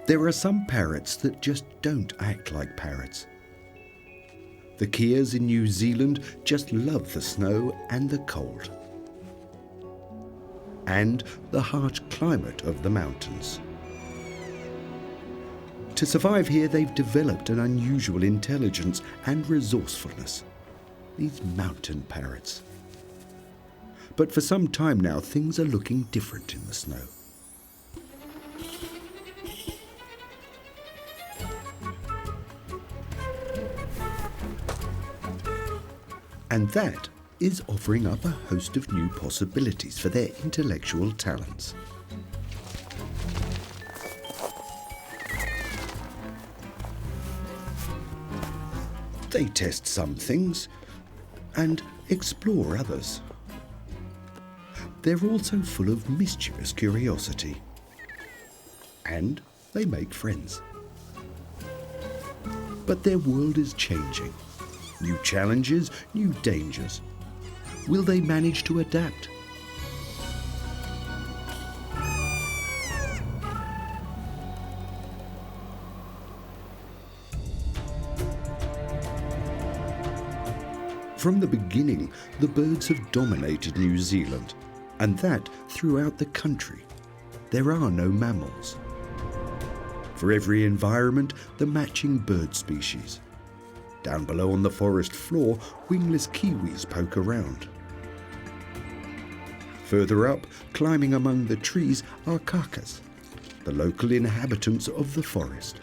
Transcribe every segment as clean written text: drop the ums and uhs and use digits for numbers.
There are some parrots that just don't act like parrots. The Keas in New Zealand just love the snow and the cold. And the harsh climate of the mountains. To survive here, they've developed an unusual intelligence and resourcefulness. These mountain parrots. But for some time now, things are looking different in the snow. And that is offering up a host of new possibilities for their intellectual talents. They test some things and explore others. They're also full of mischievous curiosity. And they make friends. But their world is changing. New challenges, new dangers. Will they manage to adapt? From the beginning, the birds have dominated New Zealand, and that throughout the country. There are no mammals. For every environment, the matching bird species. Down below on the forest floor, wingless kiwis poke around. Further up, climbing among the trees, are kakas, the local inhabitants of the forest.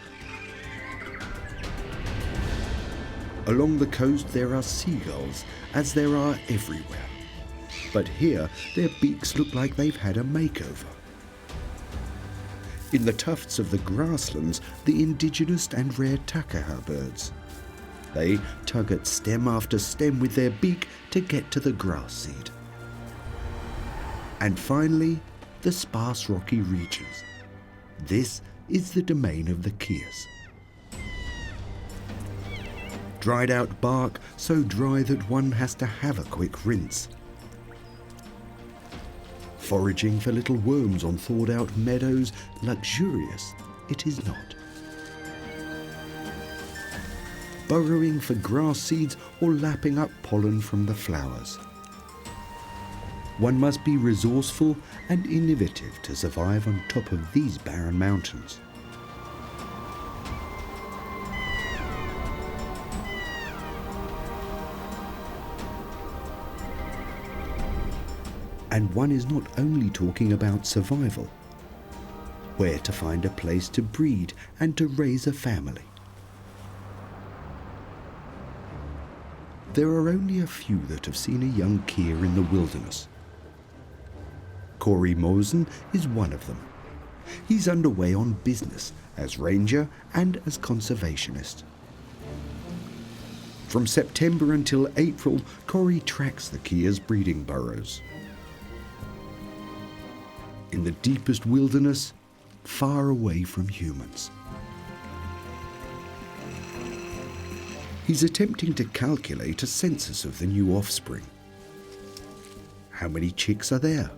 Along the coast there are seagulls, as there are everywhere. But here, their beaks look like they've had a makeover. In the tufts of the grasslands, the indigenous and rare takaha birds. They tug at stem after stem with their beak to get to the grass seed. And finally, the sparse rocky regions. This is the domain of the Keas. Dried out bark, so dry that one has to have a quick rinse. Foraging for little worms on thawed out meadows, luxurious it is not. Burrowing for grass seeds or lapping up pollen from the flowers. One must be resourceful and innovative to survive on top of these barren mountains. And one is not only talking about survival, where to find a place to breed and to raise a family. There are only a few that have seen a young Kea in the wilderness. Corey Mosen is one of them. He's underway on business as ranger and as conservationist. From September until April, Corey tracks the Kea's breeding burrows. In the deepest wilderness, far away from humans. He's attempting to calculate a census of the new offspring. How many chicks are there?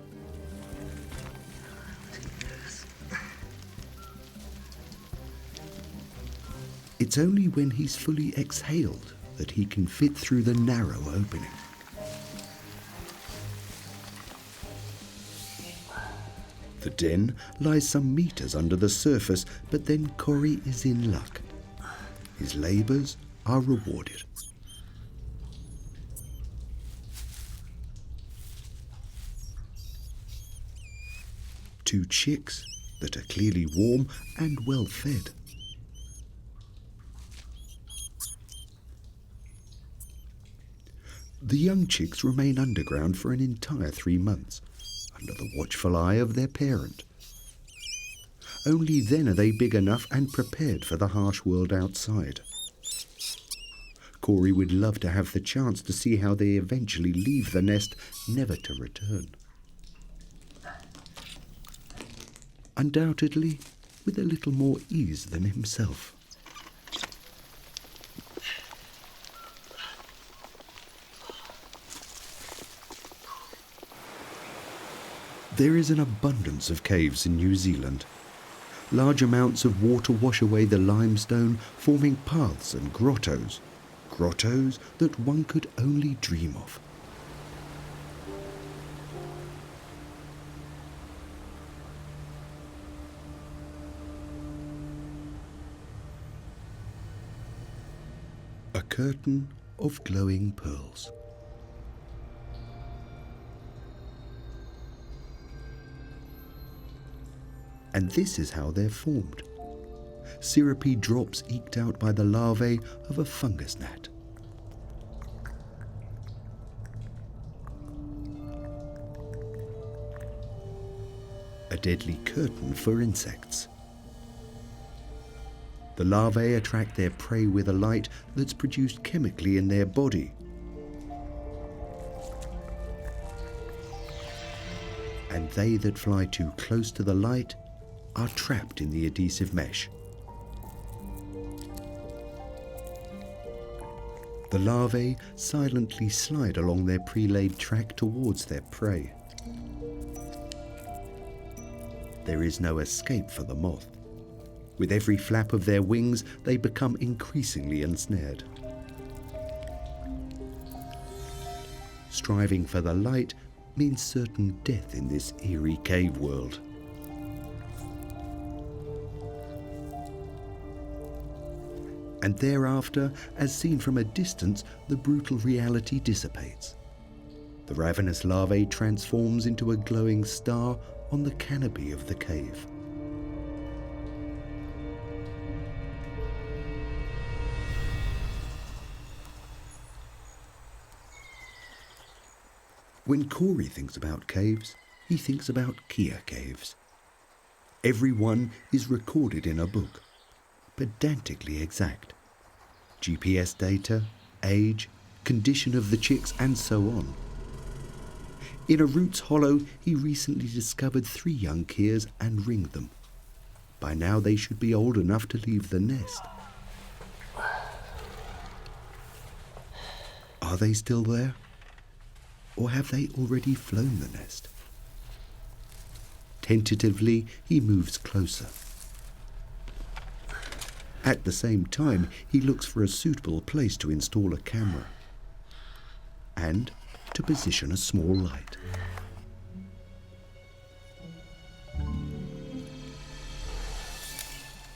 It's only when he's fully exhaled that he can fit through the narrow opening. The den lies some meters under the surface, but then Corey is in luck. His labours are rewarded. Two chicks that are clearly warm and well fed. The young chicks remain underground for an entire 3 months, under the watchful eye of their parent. Only then are they big enough and prepared for the harsh world outside. Corey would love to have the chance to see how they eventually leave the nest, never to return. Undoubtedly, with a little more ease than himself. There is an abundance of caves in New Zealand. large amounts of water wash away the limestone, forming paths and grottos. Grottos that one could only dream of. A curtain of glowing pearls. And this is how they're formed. Syrupy drops eked out by the larvae of a fungus gnat. A deadly curtain for insects. The larvae attract their prey with a light that's produced chemically in their body. And they that fly too close to the light are trapped in the adhesive mesh. The larvae silently slide along their pre-laid track towards their prey. There is no escape for the moth. With every flap of their wings, they become increasingly ensnared. Striving for the light means certain death in this eerie cave world. And thereafter, as seen from a distance, the brutal reality dissipates. The ravenous larvae transforms into a glowing star on the canopy of the cave. When Corey thinks about caves, he thinks about Keas caves. Every one is recorded in a book, pedantically exact. GPS data, age, condition of the chicks, and so on. In a roots hollow, he recently discovered 3 young Keas and ringed them. By now they should be old enough to leave the nest. Are they still there? Or have they already flown the nest? Tentatively, he moves closer. At the same time, he looks for a suitable place to install a camera and to position a small light.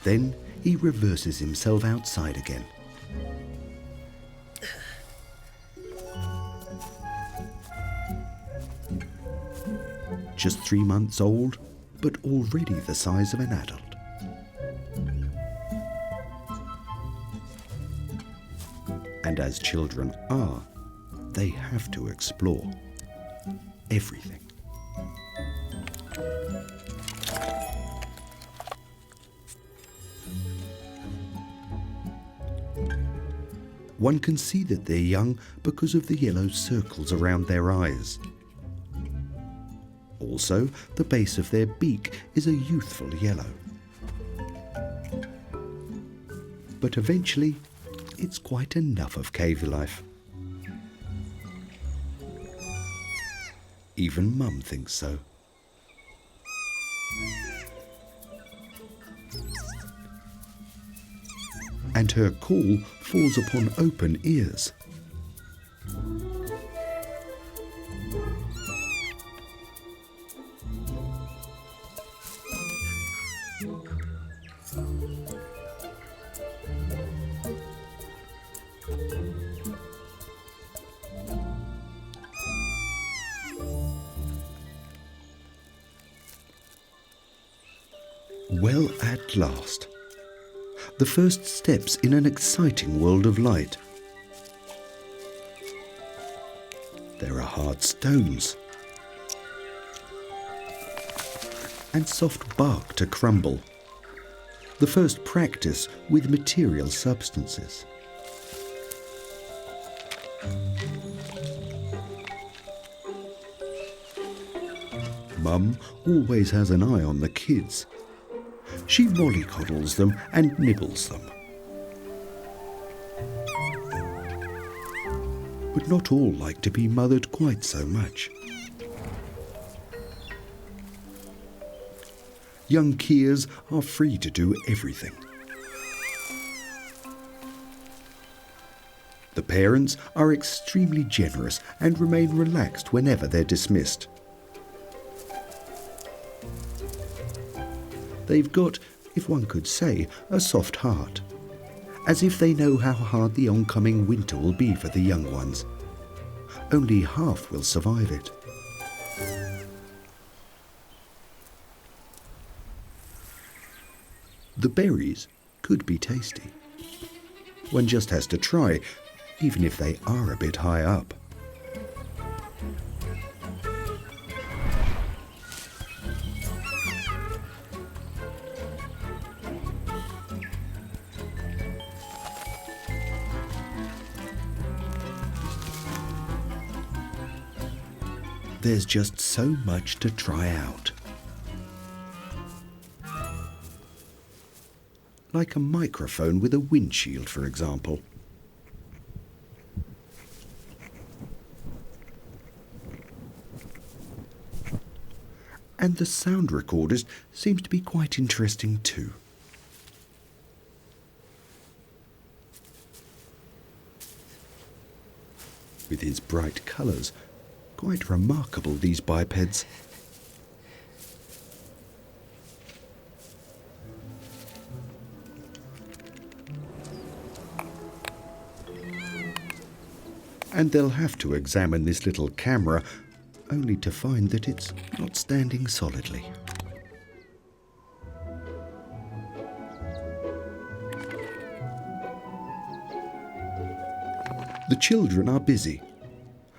Then he reverses himself outside again. Just 3 months old, but already the size of an adult. And as children are, they have to explore everything. One can see that they're young because of the yellow circles around their eyes. Also, the base of their beak is a youthful yellow. But eventually, it's quite enough of cave life. Even Mum thinks so. And her call falls upon open ears. Well, at last. The first steps in an exciting world of light. There are hard stones and soft bark to crumble. The first practice with material substances. Mum always has an eye on the kids. She mollycoddles them and nibbles them. But not all like to be mothered quite so much. young Keas are free to do everything. The parents are extremely generous and remain relaxed whenever they're dismissed. They've got, if one could say, a soft heart, as if they know how hard the oncoming winter will be for the young ones. Only half will survive it. The berries could be tasty. One just has to try, even if they are a bit high up. There's just so much to try out. Like a microphone with a windshield, for example. And the sound recordist seems to be quite interesting too. With his bright colours, quite remarkable, these bipeds. And they'll have to examine this little camera, only to find that it's not standing solidly. The children are busy.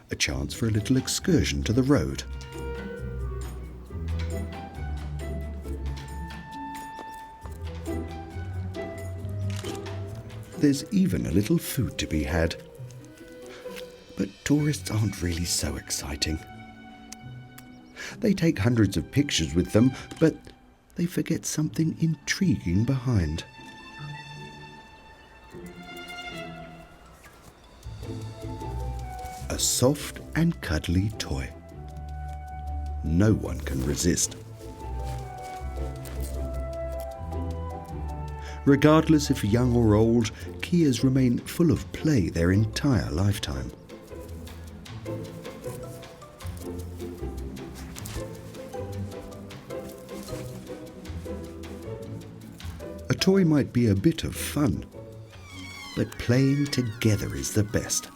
A chance for a little excursion to the road. There's even a little food to be had. But tourists aren't really so exciting. They take hundreds of pictures with them, but they forget something intriguing behind. A soft and cuddly toy. No one can resist. Regardless if young or old, Keas remain full of play their entire lifetime. A toy might be a bit of fun, but playing together is the best.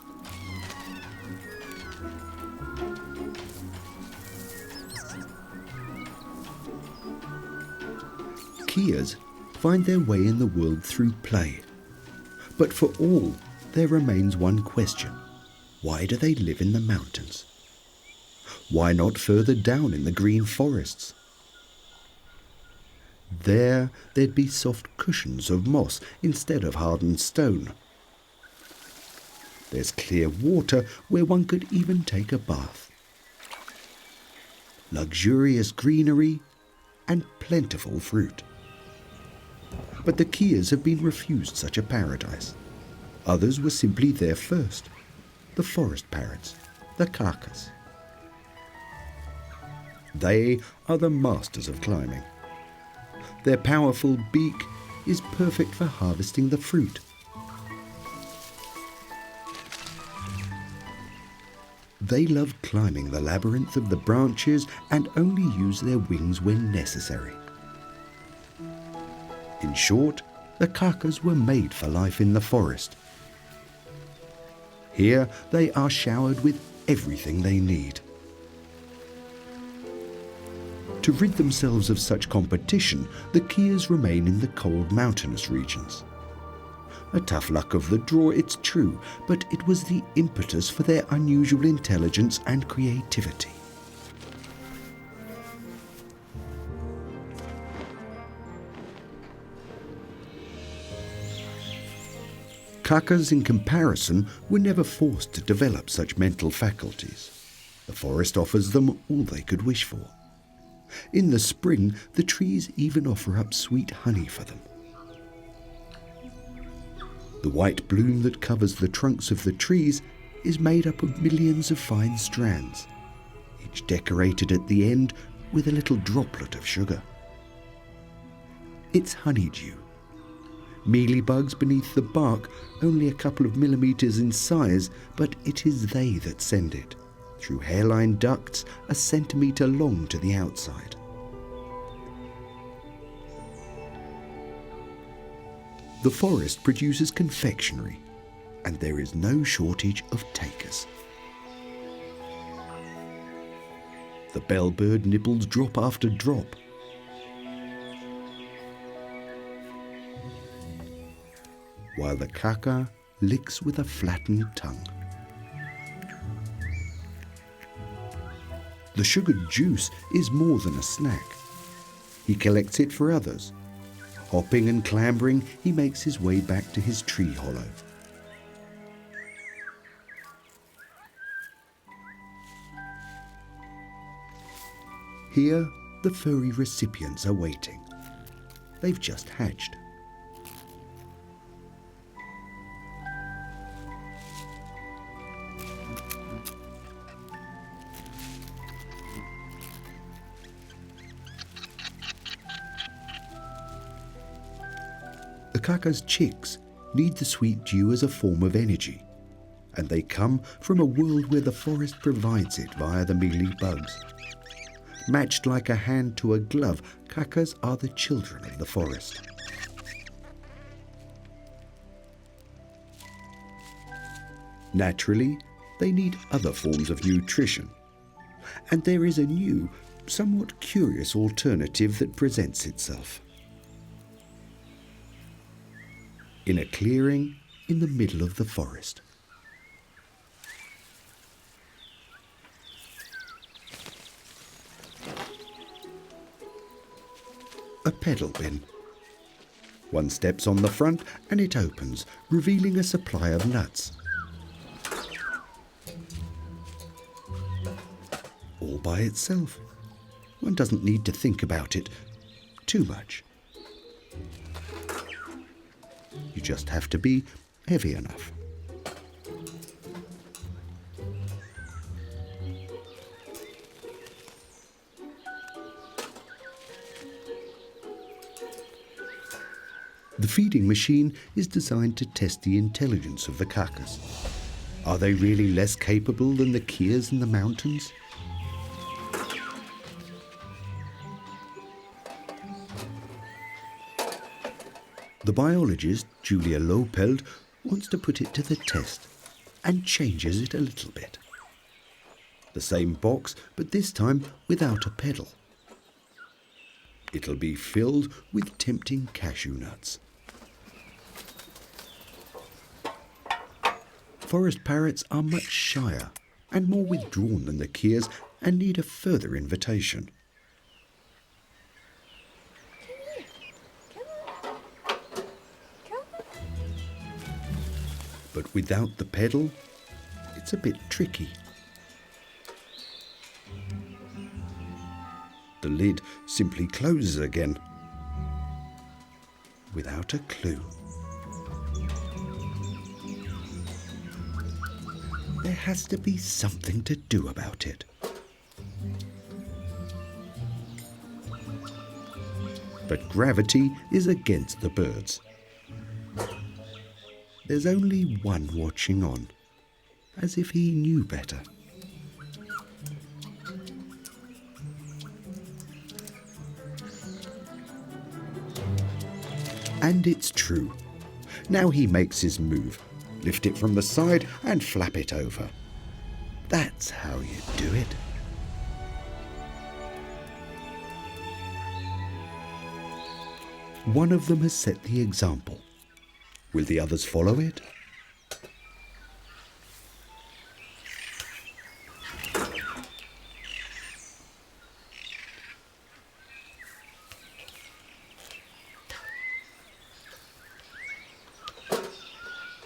Keas find their way in the world through play. But for all, there remains one question. Why do they live in the mountains? Why not further down in the green forests? There, there'd be soft cushions of moss instead of hardened stone. There's clear water where one could even take a bath. Luxurious greenery and plentiful fruit. But the Keas have been refused such a paradise. Others were simply there first. The forest parrots, the Keas. They are the masters of climbing. Their powerful beak is perfect for harvesting the fruit. They love climbing the labyrinth of the branches and only use their wings when necessary. In short, the Keas were made for life in the forest. Here they are showered with everything they need. To rid themselves of such competition, the Keas remain in the cold mountainous regions. A tough luck of the draw, it's true, but it was the impetus for their unusual intelligence and creativity. Keas, in comparison, were never forced to develop such mental faculties. The forest offers them all they could wish for. In the spring, the trees even offer up sweet honey for them. The white bloom that covers the trunks of the trees is made up of millions of fine strands, each decorated at the end with a little droplet of sugar. It's honeydew. Mealybugs beneath the bark, only a couple of millimetres in size, but it is they that send it, through hairline ducts a centimetre long to the outside. The forest produces confectionery, and there is no shortage of takers. The bellbird nibbles drop after drop. While the kaka licks with a flattened tongue. The sugared juice is more than a snack. He collects it for others. Hopping and clambering, he makes his way back to his tree hollow. Here, the furry recipients are waiting. They've just hatched. The kaka's chicks need the sweet dew as a form of energy, and they come from a world where the forest provides it via the mealy bugs. Matched like a hand to a glove, kakas are the children of the forest. Naturally, they need other forms of nutrition, and there is a new, somewhat curious alternative that presents itself. In a clearing in the middle of the forest. A pedal bin. One steps on the front and it opens, revealing a supply of nuts. All by itself. One doesn't need to think about it too much. You just have to be heavy enough. The feeding machine is designed to test the intelligence of the kakas. Are they really less capable than the Keas in the mountains? The biologist, Julia Lopeld, wants to put it to the test and changes it a little bit. The same box, but this time without a pedal. It'll be filled with tempting cashew nuts. Forest parrots are much shyer and more withdrawn than the Keas and need a further invitation. But without the pedal, it's a bit tricky. The lid simply closes again, without a clue. There has to be something to do about it. But gravity is against the birds. There's only one watching on, as if he knew better. And it's true. Now he makes his move. Lift it from the side and flap it over. That's how you do it. One of them has set the example. Will the others follow it?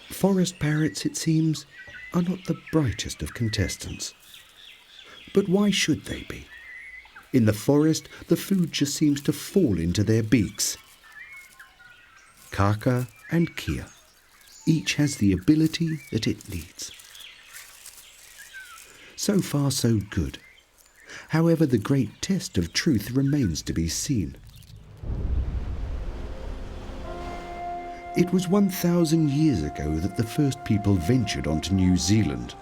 Forest parrots, it seems, are not the brightest of contestants. But why should they be? In the forest, the food just seems to fall into their beaks. Kaka and Keas, each has the ability that it needs. So far, so good. However, the great test of truth remains to be seen. It was 1,000 years ago that the first people ventured onto New Zealand.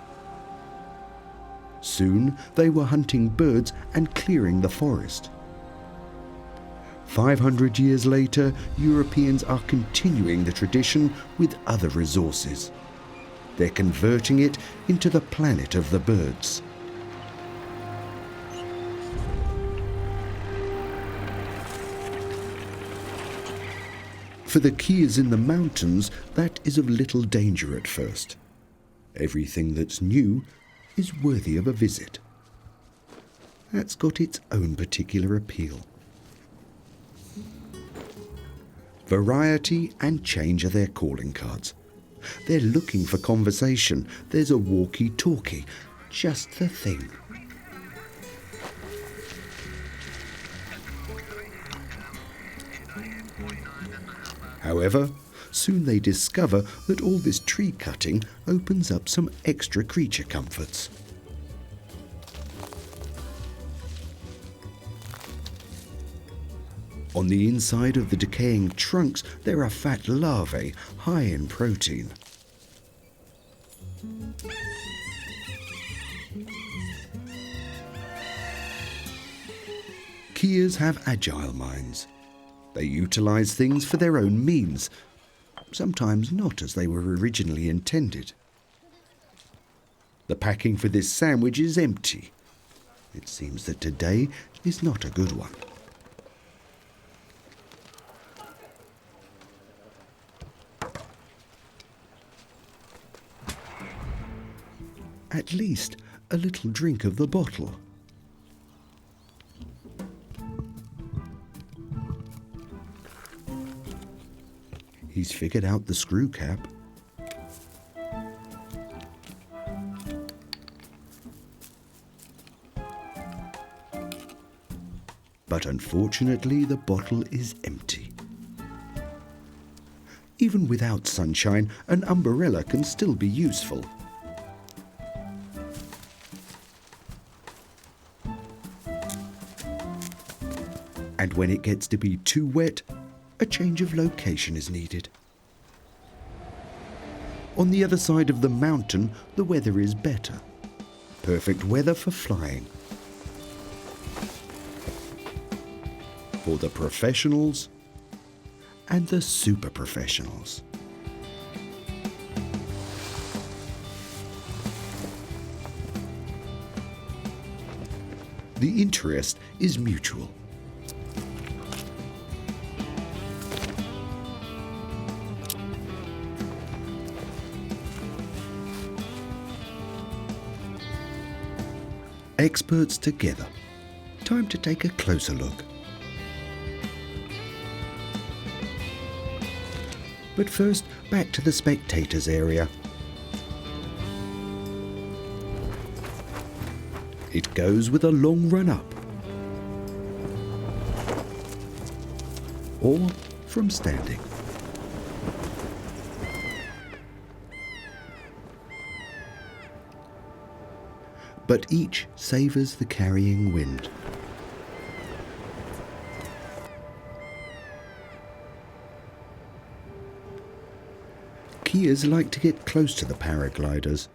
Soon they were hunting birds and clearing the forest. 500 years later, Europeans are continuing the tradition with other resources. They're converting it into the planet of the birds. For the Keas in the mountains, that is of little danger at first. Everything that's new is worthy of a visit. That's got its own particular appeal. Variety and change are their calling cards. They're looking for conversation. There's a walkie-talkie, just the thing. However, soon they discover that all this tree cutting opens up some extra creature comforts. On the inside of the decaying trunks, there are fat larvae, high in protein. Keas have agile minds. They utilize things for their own means, sometimes not as they were originally intended. The packing for this sandwich is empty. It seems that today is not a good one. At least a little drink of the bottle. He's figured out the screw cap. But unfortunately, the bottle is empty. Even without sunshine, an umbrella can still be useful. And when it gets to be too wet, a change of location is needed. On the other side of the mountain, the weather is better. Perfect weather for flying. For the professionals and the super professionals. The interest is mutual. Experts together. Time to take a closer look. But first, back to the spectators area. It goes with a long run up. Or from standing. But each savours the carrying wind. Keas like to get close to the paragliders,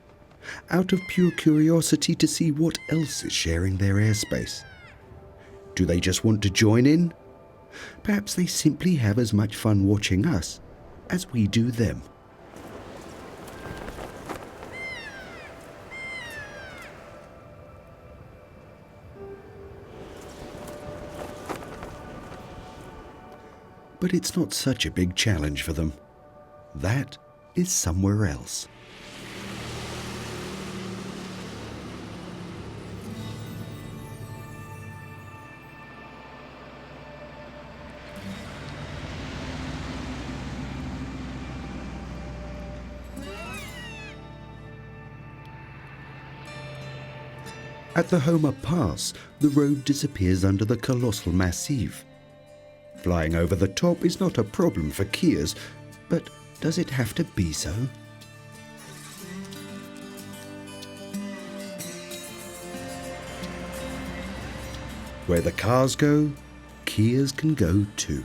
out of pure curiosity to see what else is sharing their airspace. Do they just want to join in? Perhaps they simply have as much fun watching us as we do them. But it's not such a big challenge for them. That is somewhere else. At the Homer Pass, the road disappears under the colossal massif. Flying over the top is not a problem for Keas, but does it have to be so? Where the cars go, Keas can go too.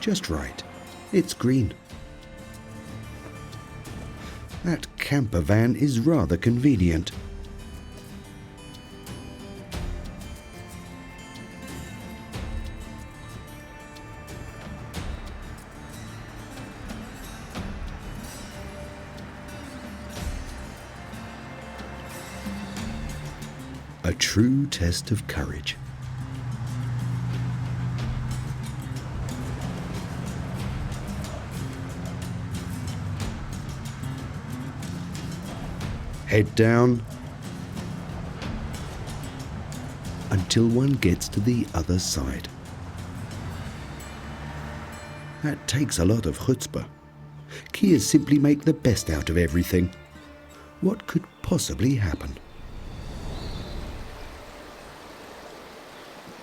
just right. It's green. That camper van is rather convenient. A true test of courage. Head down until one gets to the other side. That takes a lot of chutzpah. Keas simply make the best out of everything. What could possibly happen?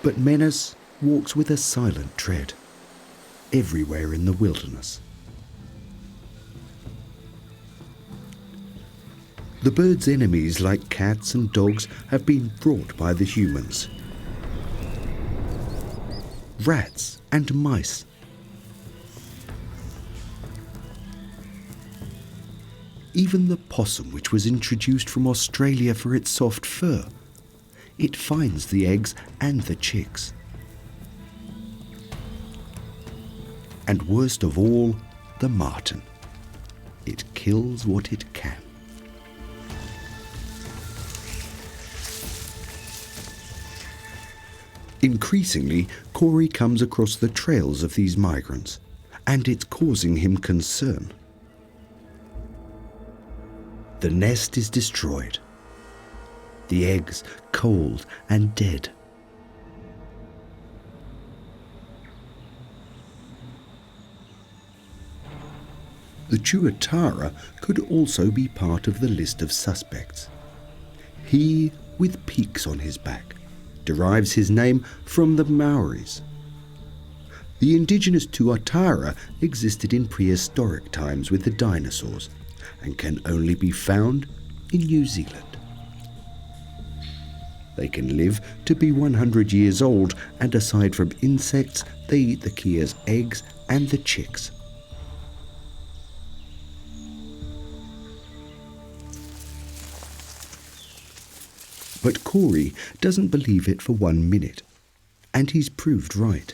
But Menace walks with a silent tread, everywhere in the wilderness. The bird's enemies, like cats and dogs, have been brought by the humans. Rats and mice. Even the possum, which was introduced from Australia for its soft fur. It finds the eggs and the chicks. And worst of all, the marten. It kills what it can. Increasingly, Corey comes across the trails of these migrants, and it's causing him concern. The nest is destroyed. The eggs cold and dead. The tuatara could also be part of the list of suspects. He with peaks on his back derives his name from the Maoris. The indigenous tuatara existed in prehistoric times with the dinosaurs and can only be found in New Zealand. They can live to be 100 years old, and aside from insects, they eat the Keas' eggs and the chicks. But Corey doesn't believe it for 1 minute, and he's proved right.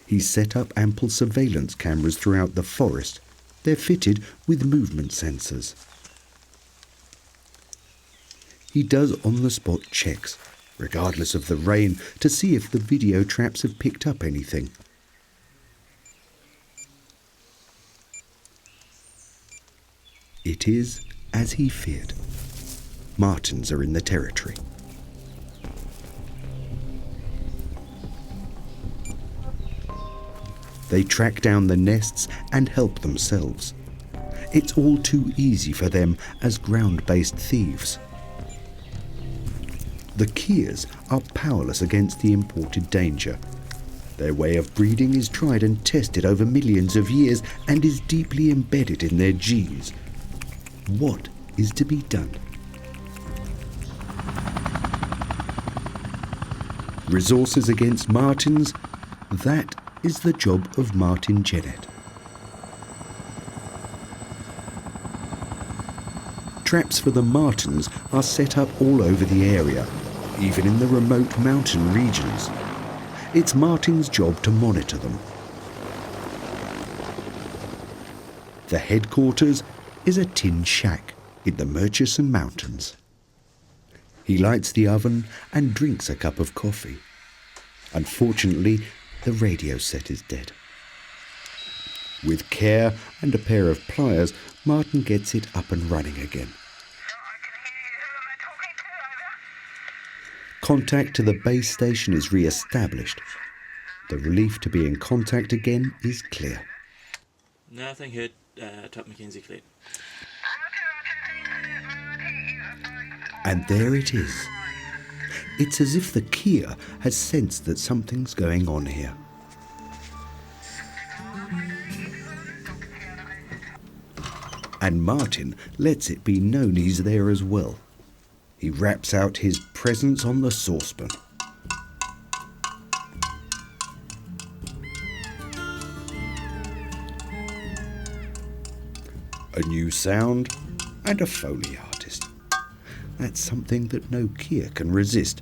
He's set up ample surveillance cameras throughout the forest. They're fitted with movement sensors. He does on-the-spot checks, regardless of the rain, to see if the video traps have picked up anything. It is as he feared. Martens are in the territory. They track down the nests and help themselves. It's all too easy for them as ground-based thieves. The Keas are powerless against the imported danger. Their way of breeding is tried and tested over millions of years and is deeply embedded in their genes. What is to be done? Resources against martens? That is the job of Martin Jennett. Traps for the martens are set up all over the area, even in the remote mountain regions. It's Martin's job to monitor them. The headquarters is a tin shack in the Murchison Mountains. He lights the oven and drinks a cup of coffee. Unfortunately, the radio set is dead. With care and a pair of pliers, Martin gets it up and running again. Contact to the base station is re-established. The relief to be in contact again is clear. Nothing hit. Top Mackenzie clear. And there it is. It's as if the Kea has sensed that something's going on here. And Martin lets it be known he's there as well. He raps out his presence on the saucepan. a new sound, and a Foley artist. That's something that no Keas can resist.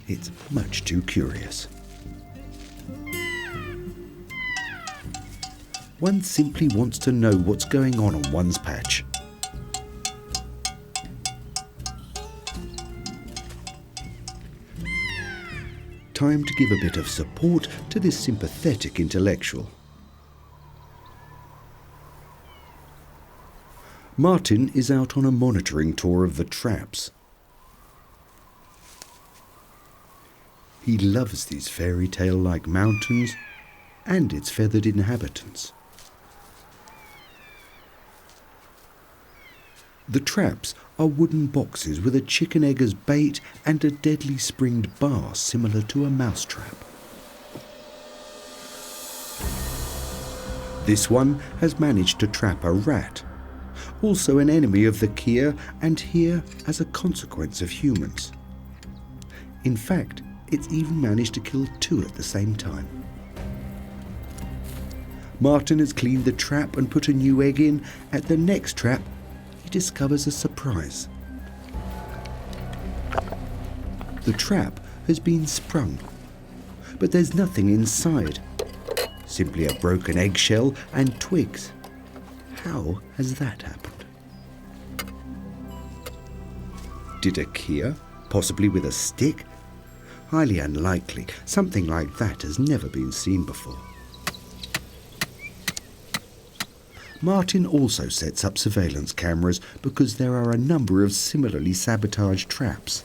It's much too curious. One simply wants to know what's going on one's patch. Time to give a bit of support to this sympathetic intellectual. Martin is out on a monitoring tour of the traps. He loves these fairy tale-like mountains and its feathered inhabitants. The traps are wooden boxes with a chicken egg as bait and a deadly springed bar similar to a mousetrap. This one has managed to trap a rat, also an enemy of the Keas and here as a consequence of humans. In fact, it's even managed to kill two at the same time. Martin has cleaned the trap and put a new egg in. At the next trap, he discovers a surprise. The trap has been sprung, but there's nothing inside. Simply a broken eggshell and twigs. How has that happened? Did a Keas, possibly with a stick? Highly unlikely. Something like that has never been seen before. Martin also sets up surveillance cameras because there are a number of similarly sabotaged traps.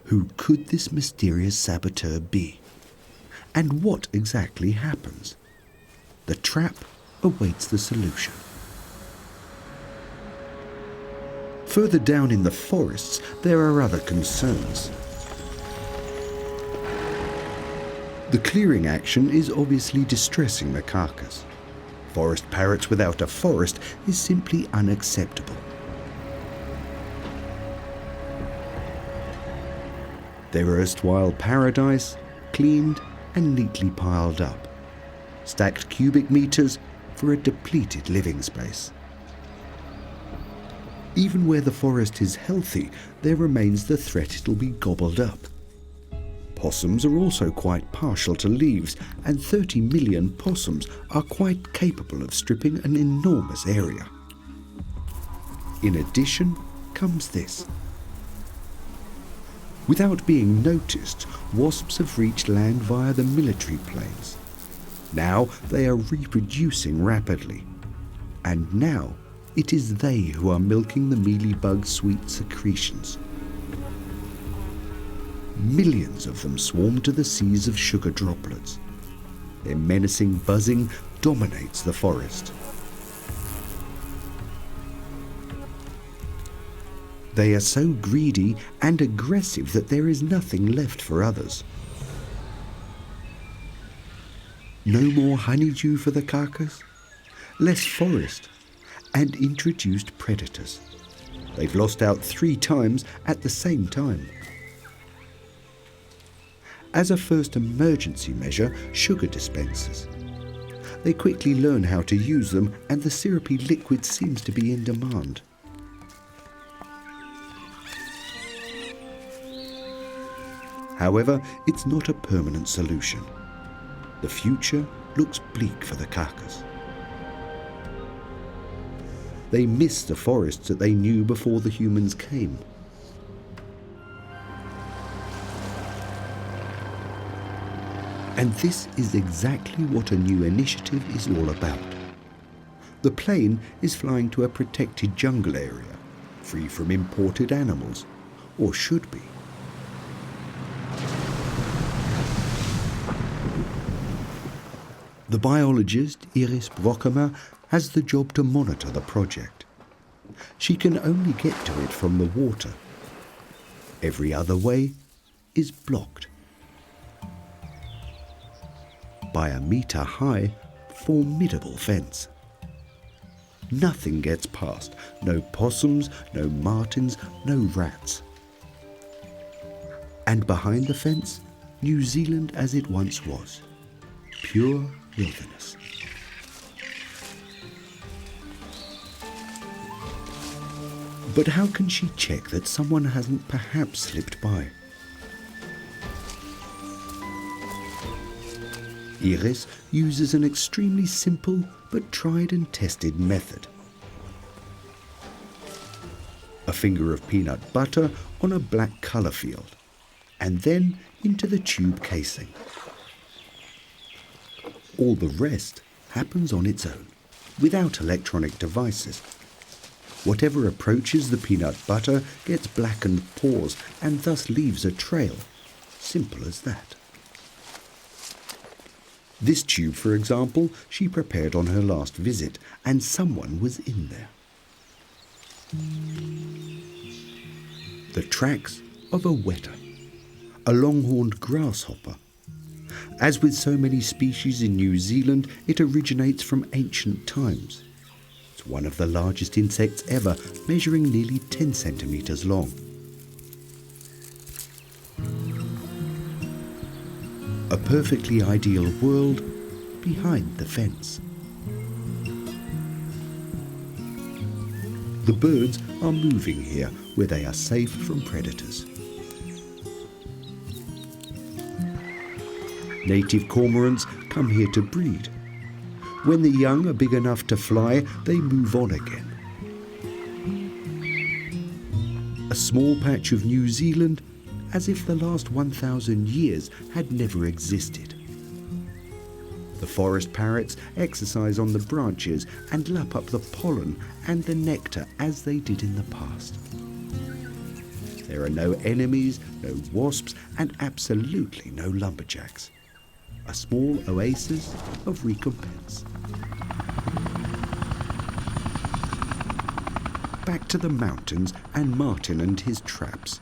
Who could this mysterious saboteur be? And what exactly happens? The trap awaits the solution. Further down in the forests, there are other concerns. The clearing action is obviously distressing the carcass. Forest parrots without a forest is simply unacceptable. Their erstwhile paradise, cleaned and neatly piled up. Stacked cubic meters for a depleted living space. Even where the forest is healthy, there remains the threat it'll be gobbled up. Possums are also quite partial to leaves, and 30 million possums are quite capable of stripping an enormous area. In addition comes this. Without being noticed, wasps have reached land via the military planes. Now they are reproducing rapidly. And now it is they who are milking the mealybug's sweet secretions. Millions of them swarm to the seas of sugar droplets. Their menacing buzzing dominates the forest. They are so greedy and aggressive that there is nothing left for others. No more honeydew for the carcass, less forest, and introduced predators. They've lost out 3 times at the same time. As a first emergency measure, sugar dispensers. They quickly learn how to use them, and the syrupy liquid seems to be in demand. However, it's not a permanent solution. The future looks bleak for the carcass. They miss the forests that they knew before the humans came. And this is exactly what a new initiative is all about. The plane is flying to a protected jungle area, free from imported animals, or should be. The biologist Iris Brockemer has the job to monitor the project. She can only get to it from the water. Every other way is blocked. By a metre-high, formidable fence. Nothing gets past. No possums, no martins, no rats. And behind the fence, New Zealand as it once was. Pure wilderness. But how can she check that someone hasn't perhaps slipped by? Iris uses an extremely simple but tried and tested method. A finger of peanut butter on a black colour field, and then into the tube casing. All the rest happens on its own, without electronic devices. Whatever approaches the peanut butter gets blackened pores and thus leaves a trail. Simple as that. This tube, for example, she prepared on her last visit, and someone was in there. The tracks of a weta, a longhorned grasshopper. As with so many species in New Zealand, it originates from ancient times. It's one of the largest insects ever, measuring nearly 10 centimetres long. A perfectly ideal world behind the fence. The birds are moving here where they are safe from predators. Native cormorants come here to breed. When the young are big enough to fly, they move on again. A small patch of New Zealand, as if the last 1,000 years had never existed. The forest parrots exercise on the branches and lap up the pollen and the nectar as they did in the past. There are no enemies, no wasps, and absolutely no lumberjacks. A small oasis of recompense. Back to the mountains and Martin and his traps.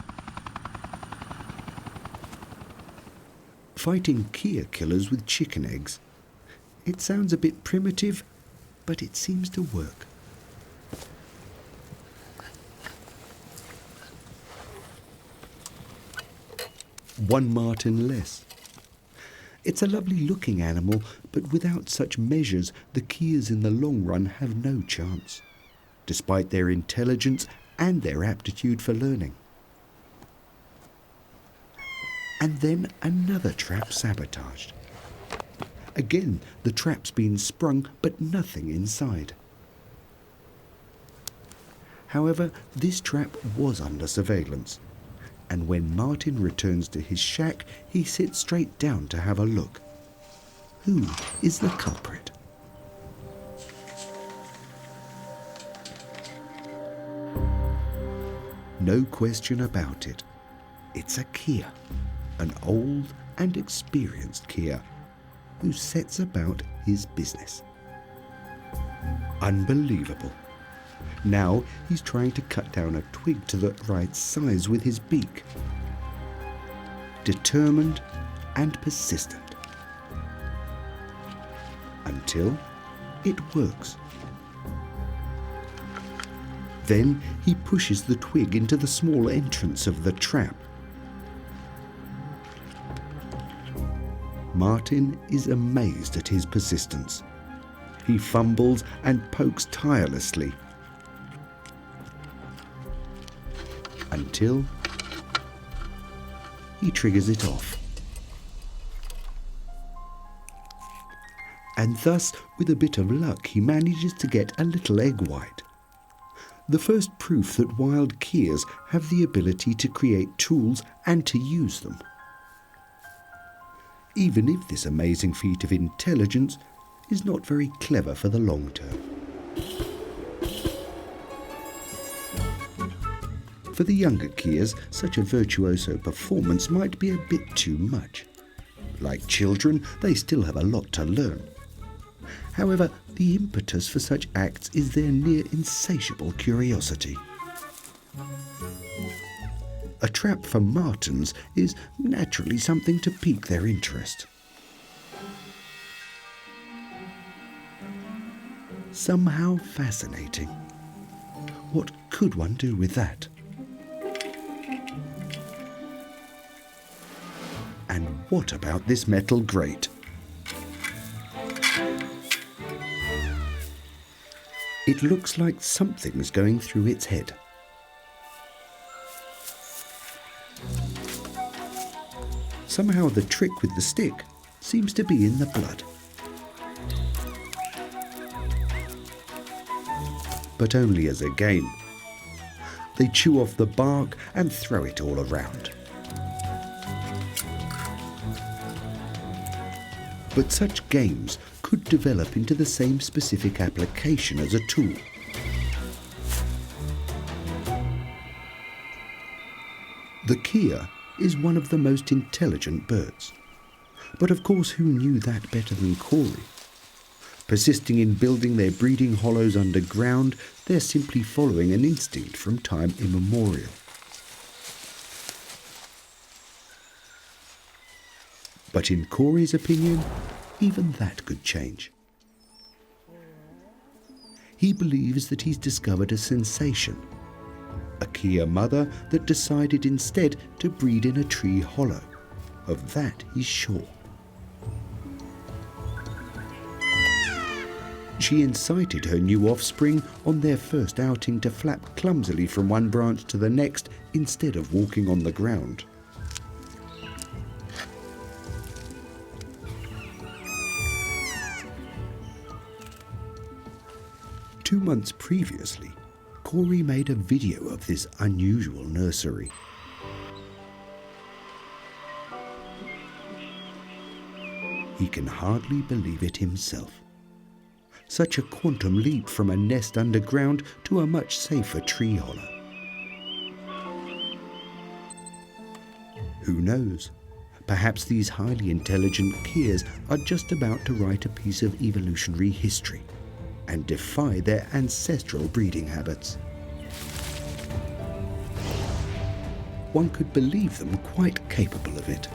Fighting Keas killers with chicken eggs. It sounds a bit primitive, but it seems to work. One marten less. It's a lovely looking animal, but without such measures, the Keas in the long run have no chance, despite their intelligence and their aptitude for learning. And then another trap sabotaged. Again, the trap's been sprung, but nothing inside. However, this trap was under surveillance, and when Martin returns to his shack, he sits straight down to have a look. Who is the culprit? No question about it. It's a Keas, an old and experienced Keas, who sets about his business. Unbelievable. Now he's trying to cut down a twig to the right size with his beak. Determined and persistent. Until it works. Then he pushes the twig into the small entrance of the trap. Martin is amazed at his persistence. He fumbles and pokes tirelessly until he triggers it off. And thus, with a bit of luck, he manages to get a little egg white. The first proof that wild Keas have the ability to create tools and to use them. Even if this amazing feat of intelligence is not very clever for the long term. For the younger Keas, such a virtuoso performance might be a bit too much. Like children, they still have a lot to learn. However, the impetus for such acts is their near insatiable curiosity. A trap for martens is naturally something to pique their interest. Somehow fascinating. What could one do with that? And what about this metal grate? It looks like something's going through its head. Somehow the trick with the stick seems to be in the blood. But only as a game. They chew off the bark and throw it all around. But such games could develop into the same specific application as a tool. The Keas is one of the most intelligent birds. But of course, who knew that better than Corey? Persisting in building their breeding hollows underground, they're simply following an instinct from time immemorial. But in Corey's opinion, even that could change. He believes that he's discovered a sensation, a Keas mother that decided instead to breed in a tree hollow. Of that he's sure. She incited her new offspring on their first outing to flap clumsily from one branch to the next instead of walking on the ground. Two months previously, Corey made a video of this unusual nursery. He can hardly believe it himself. Such a quantum leap from a nest underground to a much safer tree hollow. Who knows? Perhaps these highly intelligent Keas are just about to write a piece of evolutionary history and defy their ancestral breeding habits. One could believe them quite capable of it.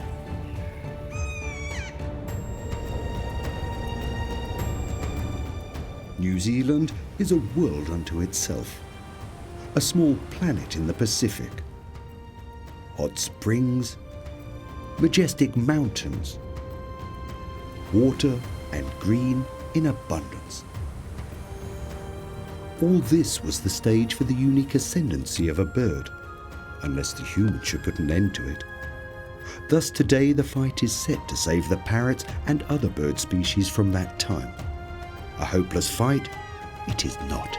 New Zealand is a world unto itself, a small planet in the Pacific. Hot springs, majestic mountains, water and green in abundance. All this was the stage for the unique ascendancy of a bird, unless the humans should put an end to it. Thus today the fight is set to save the parrots and other bird species from that time. A hopeless fight? It is not.